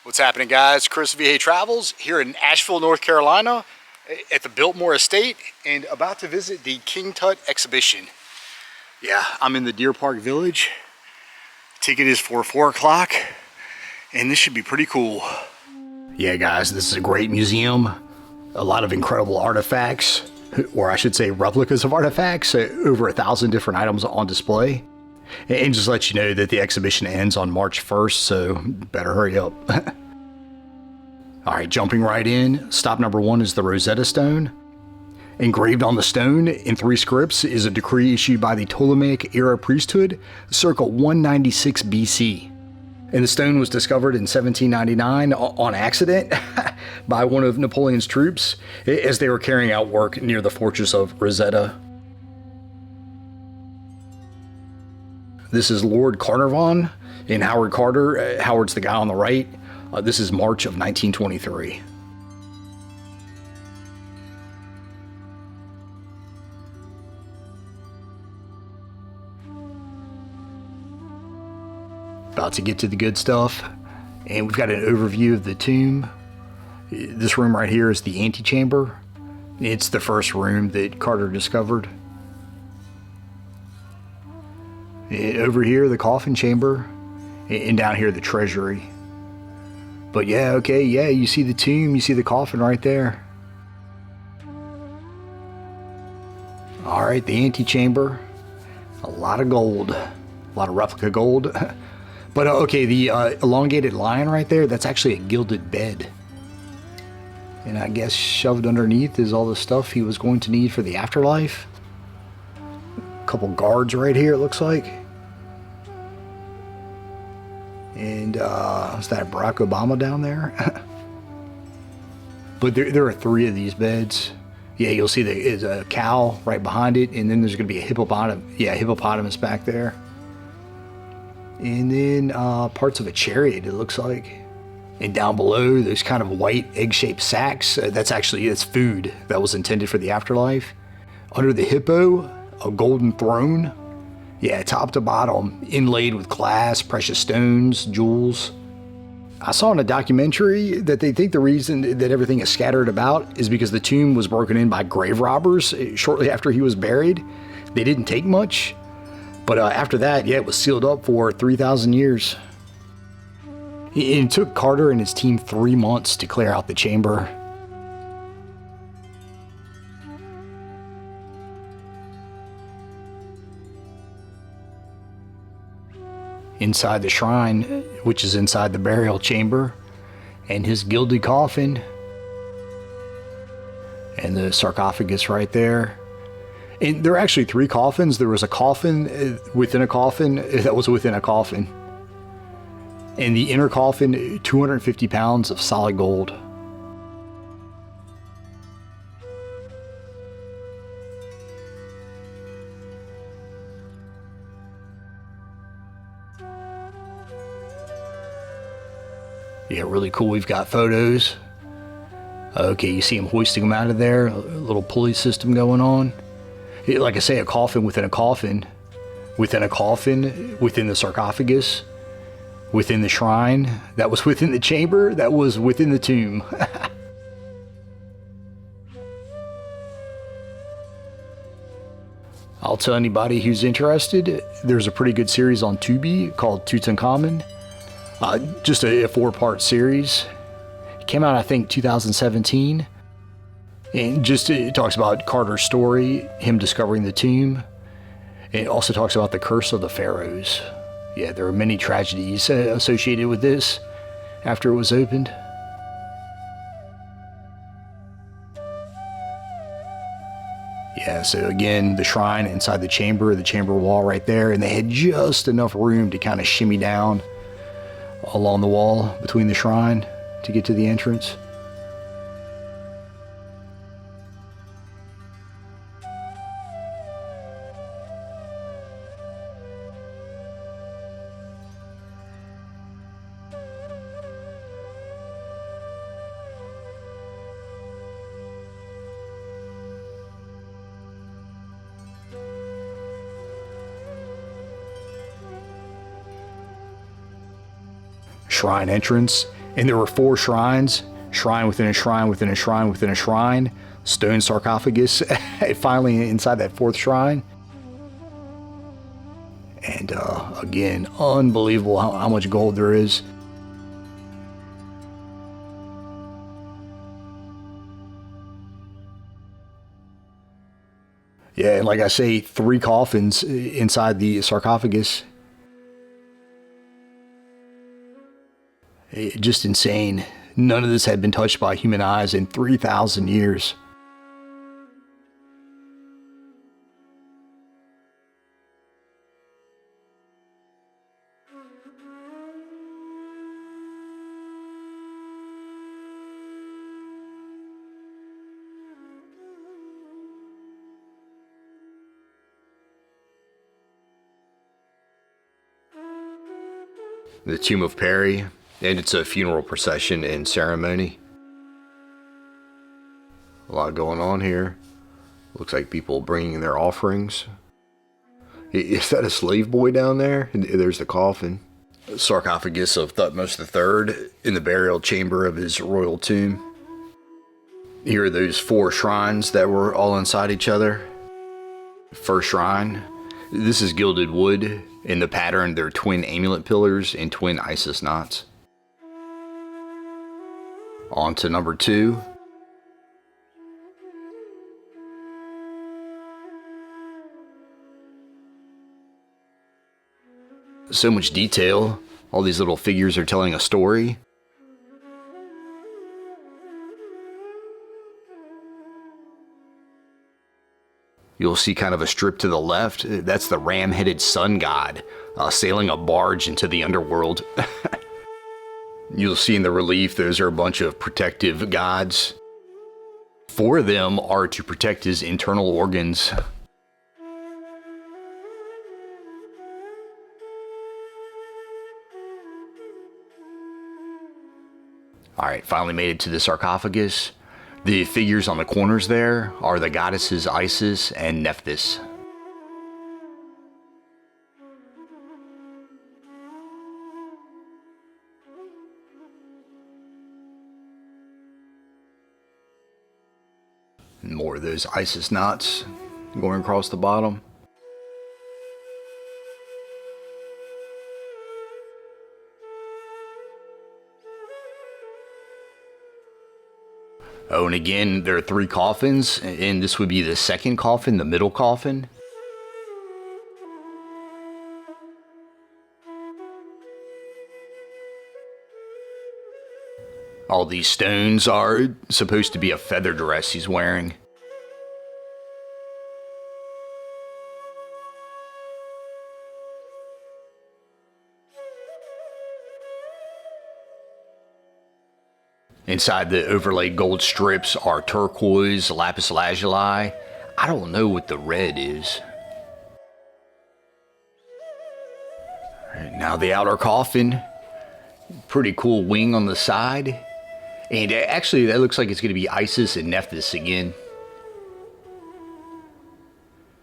What's happening, guys? Chris VA Travels here in Asheville, North Carolina at the Biltmore estate and about to visit the King Tut exhibition. Yeah, I'm in the Deer Park Village. Ticket is for 4 o'clock and this should be pretty cool. Yeah, guys, this is a great museum. A lot of incredible artifacts, or I should say replicas of artifacts, over 1,000 different items on display. And just let you know that the exhibition ends on March 1st, so better hurry up. All right, jumping right in. Stop number 1 is the Rosetta Stone. Engraved on the stone in 3 scripts is a decree issued by the Ptolemaic era priesthood circa 196 BC. And the stone was discovered in 1799 on accident by one of Napoleon's troops as they were carrying out work near the fortress of Rosetta. This is Lord Carnarvon and Howard Carter. Howard's the guy on the right. This is March of 1923. About to get to the good stuff. And we've got an overview of the tomb. This room right here is the antechamber. It's the first room that Carter discovered. Over here, the coffin chamber, and down here, the treasury. But yeah, okay, yeah, you see the tomb, you see the coffin right there. All right, the antechamber, a lot of gold, a lot of replica gold. But okay, the elongated lion right there, that's actually a gilded bed. And I guess shoved underneath is all the stuff he was going to need for the afterlife. A couple guards right here, it looks like. And is that Barack Obama down there? But there are 3 of these beds. Yeah, you'll see there's a cow right behind it, and then there's going to be a hippopotamus back there. And then parts of a chariot, it looks like. And down below, there's kind of white egg-shaped sacks. That's food that was intended for the afterlife. Under the hippo, a golden throne. Yeah, top to bottom, inlaid with glass, precious stones, jewels. I saw in a documentary that they think the reason that everything is scattered about is because the tomb was broken in by grave robbers shortly after he was buried. They didn't take much, but after that, yeah, it was sealed up for 3,000 years. It took Carter and his team 3 months to clear out the chamber. Inside the shrine, which is inside the burial chamber, and his gilded coffin, and the sarcophagus right there. And there are actually 3 coffins. There was a coffin within a coffin that was within a coffin. And the inner coffin, 250 pounds of solid gold. Yeah, really cool. We've got photos. Okay, you see him hoisting them out of there. A little pulley system going on. Like I say, a coffin within a coffin. Within a coffin, within the sarcophagus. Within the shrine. That was within the chamber. That was within the tomb. I'll tell anybody who's interested, there's a pretty good series on Tubi called Tutankhamun. Just a 4-part series. It came out, I think, 2017. And it talks about Carter's story, him discovering the tomb. And it also talks about the curse of the pharaohs. Yeah, there are many tragedies associated with this after it was opened. Yeah, so again, the shrine inside the chamber wall right there. And they had just enough room to kind of shimmy down along the wall between the shrine to get to the entrance. Shrine entrance And there were 4 shrines, shrine within a shrine within a shrine within a shrine, stone sarcophagus, finally inside that 4th shrine. And again, unbelievable how much gold there is. Yeah, and like I say, 3 coffins inside the sarcophagus. Just insane. None of this had been touched by human eyes in 3,000 years. The tomb of Perry, and it's a funeral procession and ceremony. A lot going on here. Looks like people bringing their offerings. Is that a slave boy down there? There's the coffin. Sarcophagus of Thutmose III in the burial chamber of his royal tomb. Here are those 4 shrines that were all inside each other. First shrine. This is gilded wood. In the pattern, they're twin amulet pillars and twin Isis knots. On to number 2. So much detail. All these little figures are telling a story. You'll see kind of a strip to the left. That's the ram-headed sun god sailing a barge into the underworld. You'll see in the relief, those are a bunch of protective gods. 4 of them are to protect his internal organs. Alright, finally made it to the sarcophagus. The figures on the corners there are the goddesses Isis and Nephthys. More of those Isis knots going across the bottom. Oh, and again, there are 3 coffins, and this would be the 2nd coffin, the middle coffin. All these stones are supposed to be a feather dress he's wearing. Inside the overlaid gold strips are turquoise, lapis lazuli. I don't know what the red is. All right, now the outer coffin. Pretty cool wing on the side. And actually that looks like it's going to be Isis and Nephthys again.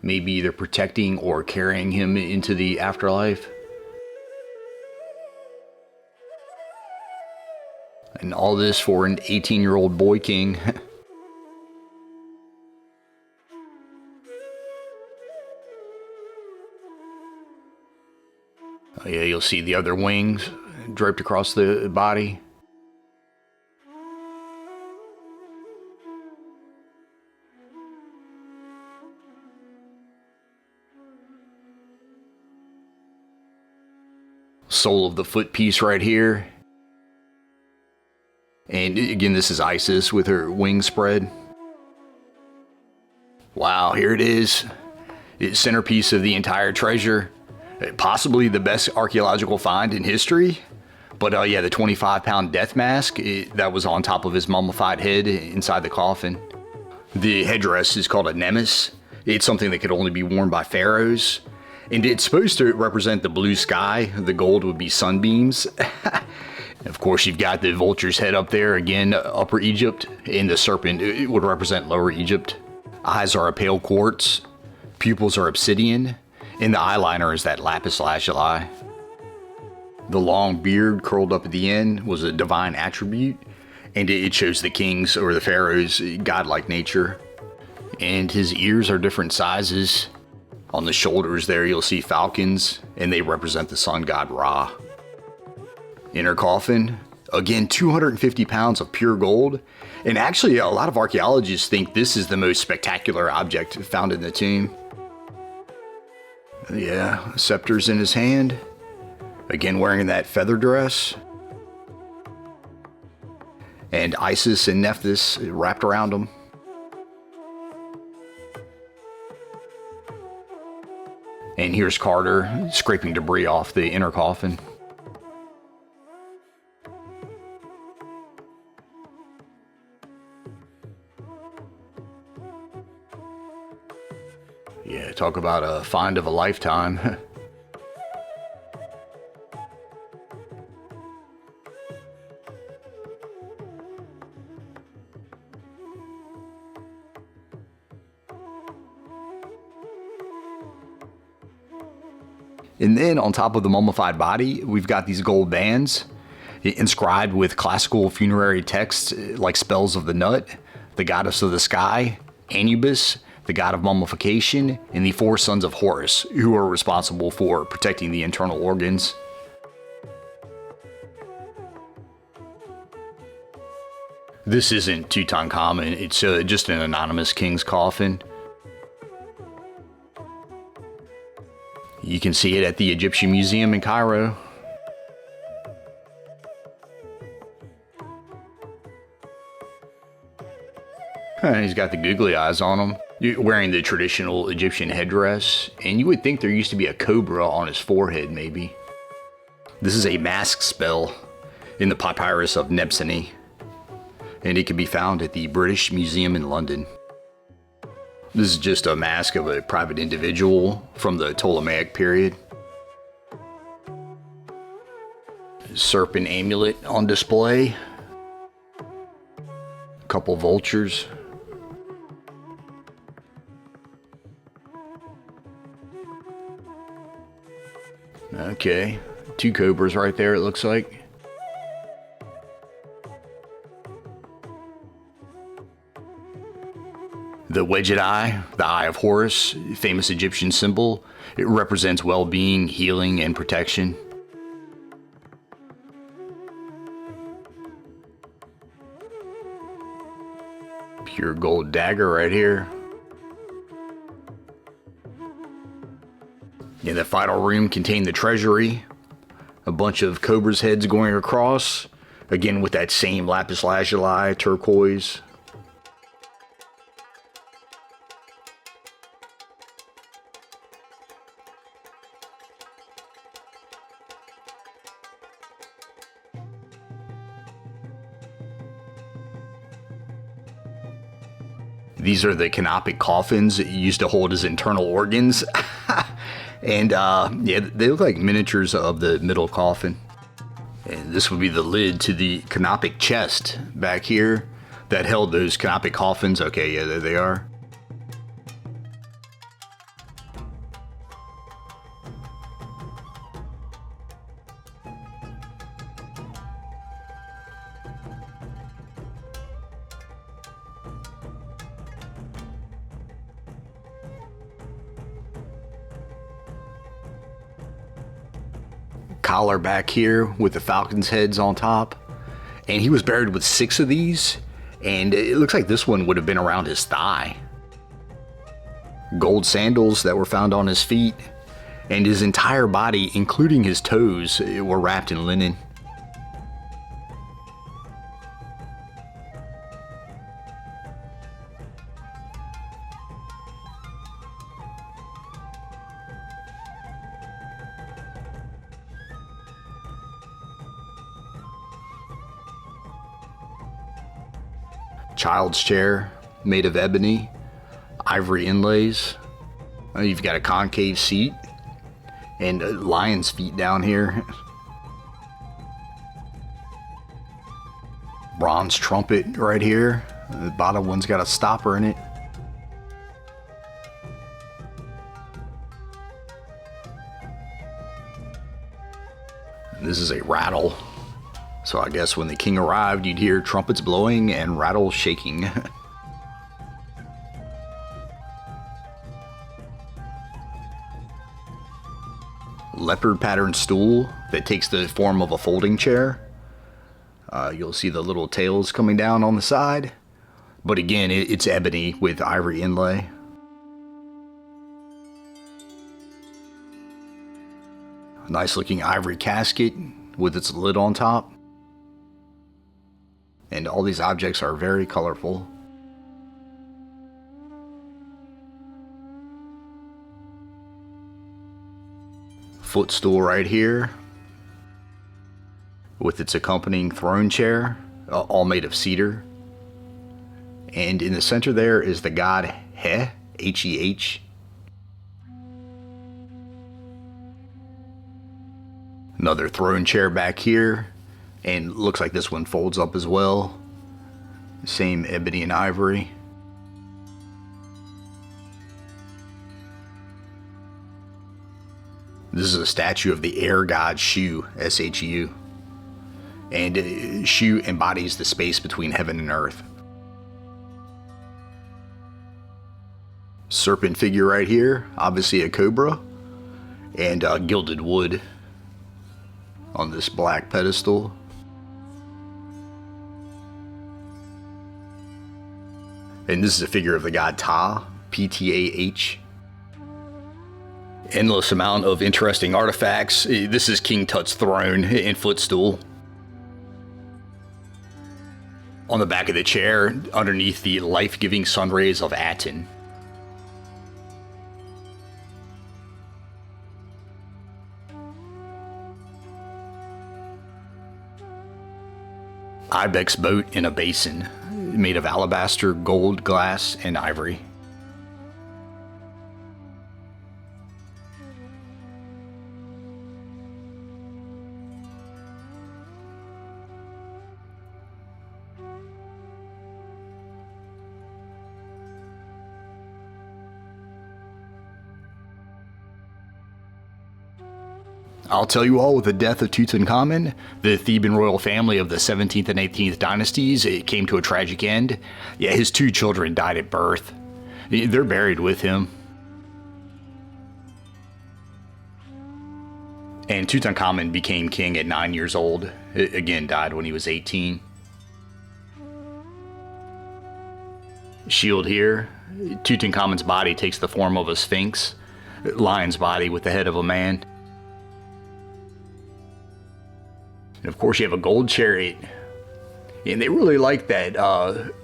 Maybe either protecting or carrying him into the afterlife. And all this for an 18-year-old boy king. Oh yeah, you'll see the other wings draped across the body. Sole of the foot piece right here. And again, this is Isis with her wings spread. Wow, here it is. It's centerpiece of the entire treasure. Possibly the best archaeological find in history. But yeah, the 25-pound death mask that was on top of his mummified head inside the coffin. The headdress is called a nemes. It's something that could only be worn by pharaohs. And it's supposed to represent the blue sky. The gold would be sunbeams. Of course, you've got the vulture's head up there, again, Upper Egypt, and the serpent it would represent Lower Egypt. Eyes are a pale quartz, pupils are obsidian, and the eyeliner is that lapis lazuli. The long beard curled up at the end was a divine attribute, and it shows the king's or the pharaoh's godlike nature. And his ears are different sizes. On the shoulders there you'll see falcons, and they represent the sun god Ra. Inner coffin, again 250 pounds of pure gold, and actually a lot of archaeologists think this is the most spectacular object found in the tomb. Yeah, scepter's in his hand, again wearing that feather dress, and Isis and Nephthys wrapped around him. And here's Carter scraping debris off the inner coffin. Yeah, talk about a find of a lifetime. And then on top of the mummified body, we've got these gold bands inscribed with classical funerary texts like spells of the nut, the goddess of the sky, Anubis, the god of mummification, and the 4 sons of Horus, who are responsible for protecting the internal organs. This isn't Tutankhamun, it's just an anonymous king's coffin. You can see it at the Egyptian Museum in Cairo. He's got the googly eyes on him, wearing the traditional Egyptian headdress, and you would think there used to be a cobra on his forehead, maybe. This is a mask spell in the papyrus of Nebseni, and it can be found at the British Museum in London. This is just a mask of a private individual from the Ptolemaic period. Serpent amulet on display. A couple vultures. Okay, 2 cobras right there it looks like. The wedged eye, the eye of Horus, famous Egyptian symbol. It represents well-being, healing, and protection. Pure gold dagger right here. In the final room contained the treasury. A bunch of cobra's heads going across. Again with that same lapis lazuli, turquoise. These are the canopic coffins used to hold his internal organs. And yeah, they look like miniatures of the middle coffin. And this would be the lid to the canopic chest back here that held those canopic coffins. Okay, yeah, there they are. Collar back here with the falcon's heads on top, and he was buried with 6 of these, and it looks like this one would have been around his thigh. Gold sandals that were found on his feet, and his entire body, including his toes, were wrapped in linen. Child's chair made of ebony, ivory inlays. You've got a concave seat and lion's feet down here. Bronze trumpet right here. The bottom one's got a stopper in it. This is a rattle. So I guess when the king arrived, you'd hear trumpets blowing and rattles shaking. Leopard pattern stool that takes the form of a folding chair. You'll see the little tails coming down on the side. But again, it's ebony with ivory inlay. A nice looking ivory casket with its lid on top. And all these objects are very colorful. Footstool right here with its accompanying throne chair, all made of cedar. And in the center there is the god Heh, H-E-H. Another throne chair back here, and looks like this one folds up as well. Same ebony and ivory. This is a statue of the air god Shu, S-H-U. And Shu embodies the space between heaven and earth. Serpent figure right here, obviously a cobra, and gilded wood on this black pedestal. And this is a figure of the god Ptah, P-T-A-H. Endless amount of interesting artifacts. This is King Tut's throne and footstool. On the back of the chair, underneath the life-giving sun rays of Aten. Ibex boat in a basin, made of alabaster, gold, glass, and ivory. I'll tell you all, with the death of Tutankhamun, the Theban royal family of the 17th and 18th dynasties, it came to a tragic end. Yeah, his 2 children died at birth. They're buried with him. And Tutankhamun became king at 9 years old. Again, died when he was 18. Shield here. Tutankhamun's body takes the form of a sphinx. Lion's body with the head of a man. And of course you have a gold chariot. And they really like that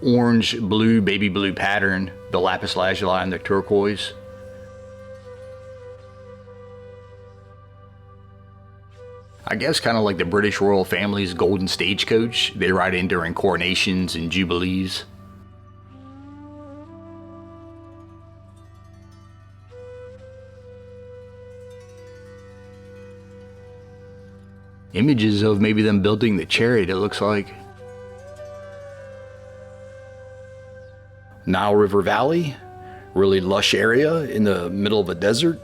orange, blue, baby blue pattern. The lapis lazuli and the turquoise. I guess kind of like the British royal family's golden stagecoach. They ride in during coronations and jubilees. Images of maybe them building the chariot, it looks like. Nile River Valley, really lush area in the middle of a desert.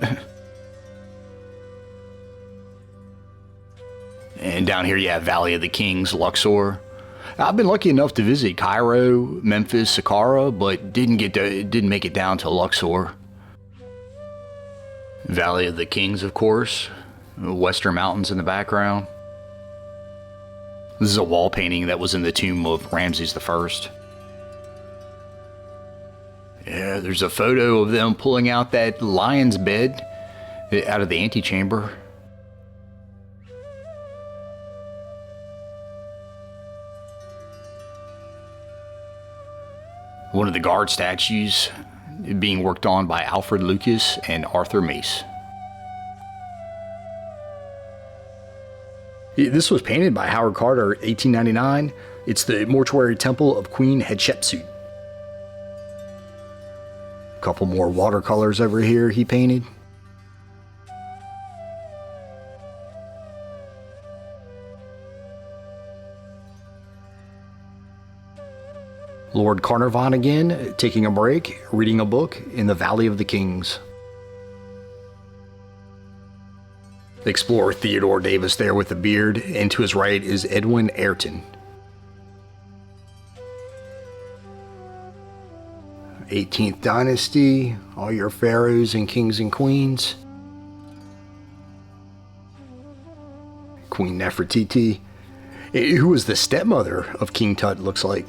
And down here you have Valley of the Kings, Luxor. I've been lucky enough to visit Cairo, Memphis, Saqqara, but didn't make it down to Luxor. Valley of the Kings, of course. Western Mountains in the background. This is a wall painting that was in the tomb of Ramses I. Yeah, there's a photo of them pulling out that lion's bed out of the antechamber. One of the guard statues being worked on by Alfred Lucas and Arthur Mace. This was painted by Howard Carter, 1899. It's the mortuary temple of Queen Hatshepsut. A couple more watercolors over here he painted. Lord Carnarvon again, taking a break, reading a book in the Valley of the Kings. Explorer Theodore Davis there with the beard, and to his right is Edwin Ayrton. 18th dynasty, all your pharaohs and kings and queens. Queen Nefertiti, who was the stepmother of King Tut, looks like.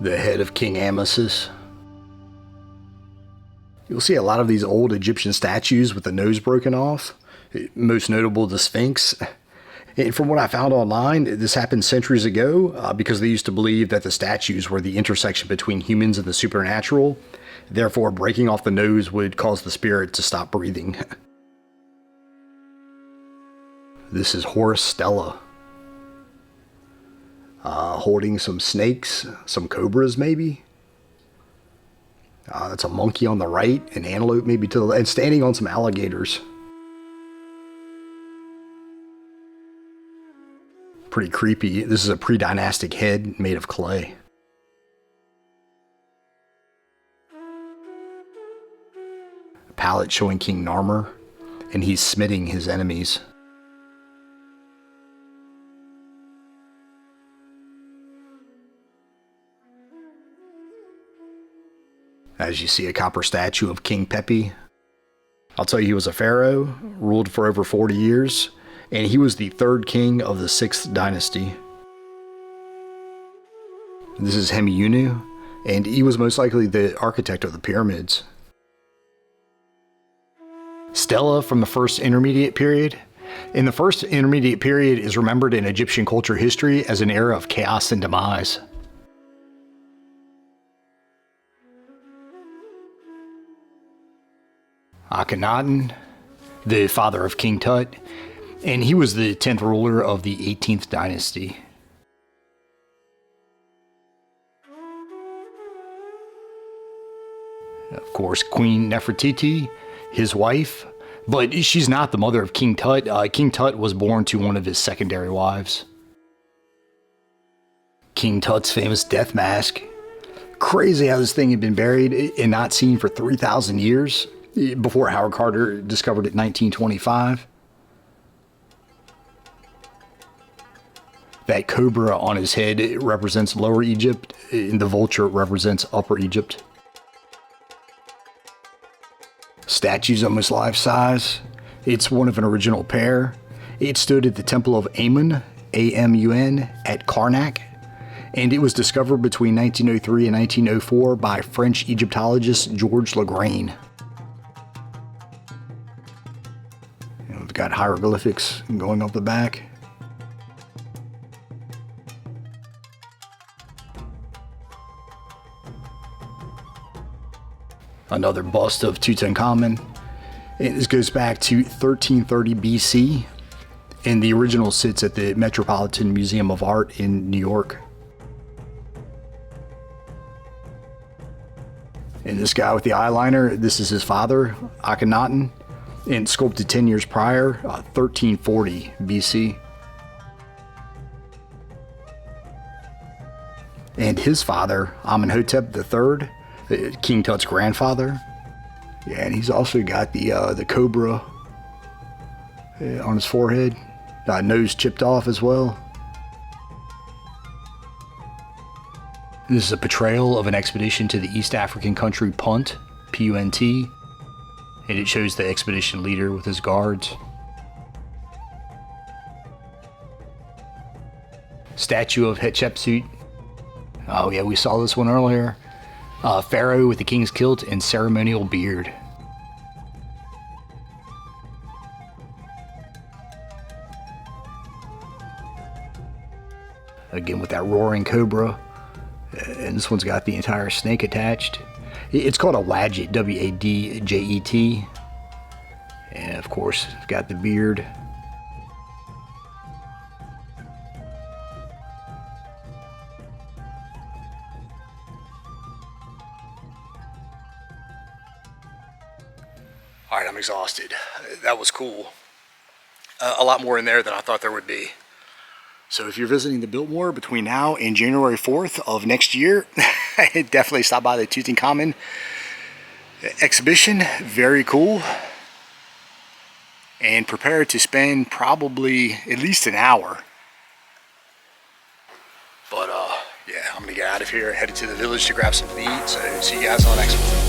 The head of King Amasis. You'll see a lot of these old Egyptian statues with the nose broken off. Most notable, the Sphinx. And from what I found online, this happened centuries ago because they used to believe that the statues were the intersection between humans and the supernatural. Therefore, breaking off the nose would cause the spirit to stop breathing. This is Horus Stella. Holding some snakes, some cobras maybe. That's a monkey on the right, an antelope maybe to the left, and standing on some alligators. Pretty creepy. This is a pre-dynastic head made of clay. A palette showing King Narmer, and he's smiting his enemies. As you see, a copper statue of King Pepi. I'll tell you, he was a pharaoh, ruled for over 40 years, and he was the third king of the 6th dynasty. This is Hemiunu, and he was most likely the architect of the pyramids. Stela from the first intermediate period. In the first intermediate period is remembered in Egyptian culture history as an era of chaos and demise. Akhenaten, the father of King Tut, and he was the 10th ruler of the 18th dynasty. Of course, Queen Nefertiti, his wife, but she's not the mother of King Tut. King Tut was born to one of his secondary wives. King Tut's famous death mask. Crazy how this thing had been buried and not seen for 3,000 years. Before Howard Carter discovered it in 1925. That cobra on his head represents Lower Egypt, and the vulture represents Upper Egypt. Statue's almost life-size. It's one of an original pair. It stood at the Temple of Amun, A-M-U-N, at Karnak, and it was discovered between 1903 and 1904 by French Egyptologist Georges Legrain. We've got hieroglyphics going up the back. Another bust of Tutankhamun. And this goes back to 1330 BC, and the original sits at the Metropolitan Museum of Art in New York. And this guy with the eyeliner, this is his father, Akhenaten, and sculpted 10 years prior, 1340 BC. And his father, Amenhotep III, King Tut's grandfather. Yeah, and he's also got the cobra on his forehead, nose chipped off as well. This is a portrayal of an expedition to the East African country Punt, P-U-N-T, and it shows the expedition leader with his guards. Statue of Hatshepsut. Oh yeah, we saw this one earlier. Pharaoh with the king's kilt and ceremonial beard. Again with that roaring cobra. And this one's got the entire snake attached. It's called a wadjet, W-A-D-J-E-T. And of course, it's got the beard. All right, I'm exhausted. That was cool. A lot more in there than I thought there would be. So if you're visiting the Biltmore between now and January 4th of next year, definitely stop by the Tutankhamun exhibition. Very cool. and prepare to spend probably at least an hour. But yeah, I'm gonna get out of here, headed to the village to grab something to eat. So see you guys on the next one.